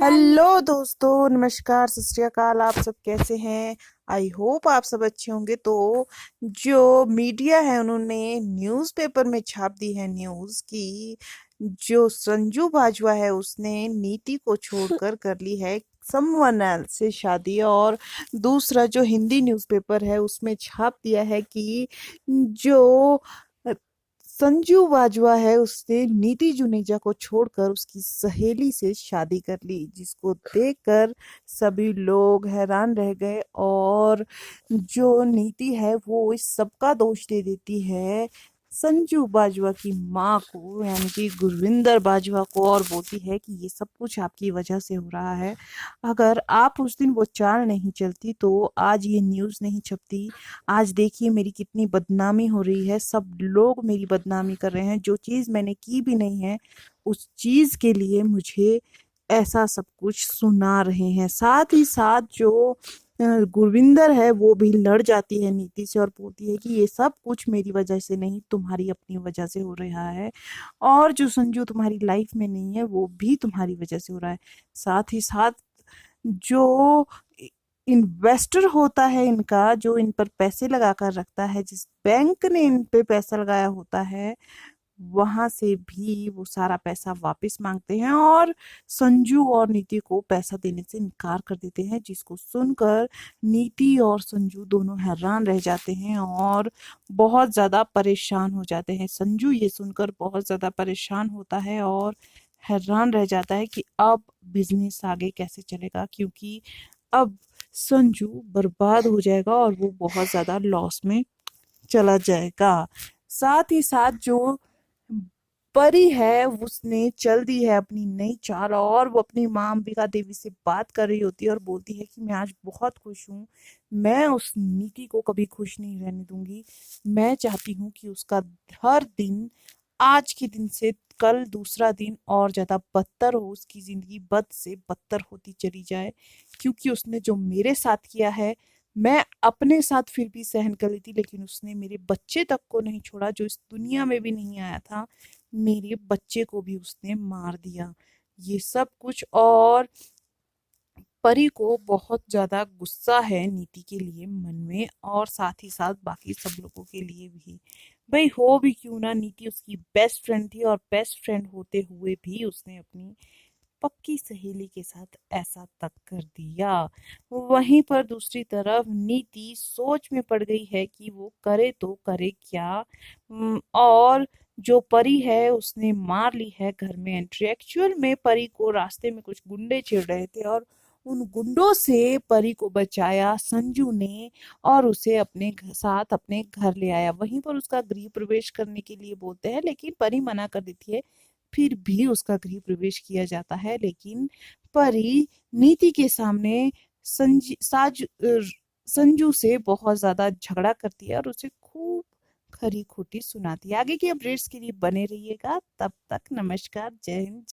Hello दोस्तों, नमस्कार, सत श्री अकाल। आप सब कैसे हैं? आई होप आप सब अच्छे होंगे। तो जो मीडिया है उन्होंने न्यूज़पेपर में छाप दी है न्यूज़ की जो संजू बाजवा है उसने नीति को छोड़कर कर ली है समवन एल्स से शादी। और दूसरा जो हिंदी न्यूज़पेपर है उसमें छाप दिया है कि जो संजू बाजवा है उसने नीति जुनेजा को छोड़कर उसकी सहेली से शादी कर ली, जिसको देखकर सभी लोग हैरान रह गए। और जो नीति है वो इस सबका दोष दे देती है संजू बाजवा की माँ को, यानी कि गुरविंदर बाजवा को, और बोलती है कि ये सब कुछ आपकी वजह से हो रहा है। अगर आप उस दिन वो चाल नहीं चलती तो आज ये न्यूज़ नहीं छपती। आज देखिए मेरी कितनी बदनामी हो रही है, सब लोग मेरी बदनामी कर रहे हैं। जो चीज़ मैंने की भी नहीं है उस चीज़ के लिए मुझे ऐसा सब कुछ सुना रहे हैं। साथ ही साथ जो गुरविंदर है वो भी लड़ जाती है नीति से और बोलती है कि ये सब कुछ मेरी वजह से नहीं, तुम्हारी अपनी वजह से हो रहा है। और जो संजू तुम्हारी लाइफ में नहीं है वो भी तुम्हारी वजह से हो रहा है। साथ ही साथ जो इन्वेस्टर होता है इनका, जो इन पर पैसे लगा कर रखता है, जिस बैंक ने इन पे पैसा लगाया होता है, वहां से भी वो सारा पैसा वापस मांगते हैं और संजू और नीति को पैसा देने से इनकार कर देते हैं, जिसको सुनकर नीति और संजू दोनों हैरान रह जाते हैं और बहुत ज्यादा परेशान हो जाते हैं। संजू ये सुनकर बहुत ज्यादा परेशान होता है और हैरान रह जाता है कि अब बिजनेस आगे कैसे चलेगा, क्योंकि अब संजू बर्बाद हो जाएगा और वो बहुत ज्यादा लॉस में चला जाएगा। साथ ही साथ जो परी है उसने चल दी है अपनी नई चाल और वो अपनी माँ अंबिका देवी से बात कर रही होती है और बोलती है कि मैं आज बहुत खुश हूँ, मैं उस नीति को कभी खुश नहीं रहने दूंगी। मैं चाहती हूँ कि उसका हर दिन आज के दिन से कल दूसरा दिन और ज्यादा बदतर हो, उसकी जिंदगी बद से बदतर होती चली जाए, क्योंकि उसने जो मेरे साथ किया है मैं अपने साथ फिर भी सहन कर ली थी, लेकिन उसने मेरे बच्चे तक को नहीं छोड़ा, जो इस दुनिया में भी नहीं आया था, मेरे बच्चे को भी उसने मार दिया। ये सब कुछ, और परी को बहुत ज्यादा गुस्सा है नीति के लिए मन में, और साथ ही साथ बाकी सब लोगों के लिए भी। भाई हो भी क्यों ना, नीति उसकी बेस्ट फ्रेंड थी और बेस्ट फ्रेंड होते हुए भी उसने अपनी पक्की सहेली के साथ ऐसा तक कर दिया। वहीं पर दूसरी तरफ नीति सोच में पड़ गई है कि वो करे तो करे क्या। और जो परी है उसने मार ली है घर में एंट्री। एक्चुअल में परी को रास्ते में कुछ गुंडे छिड़ रहे थे और उन गुंडों से परी को बचाया संजू ने और उसे अपने साथ अपने घर ले आया। वहीं पर उसका गृह प्रवेश करने के लिए बोलते हैं, लेकिन परी मना कर देती है। फिर भी उसका गृह प्रवेश किया जाता है, लेकिन परी नीति के सामने संजू से बहुत ज्यादा झगड़ा करती है और उसे खूब खरी खोटी सुनाती है। आगे की अपडेट्स के लिए बने रहिएगा। तब तक नमस्कार, जय हिंद।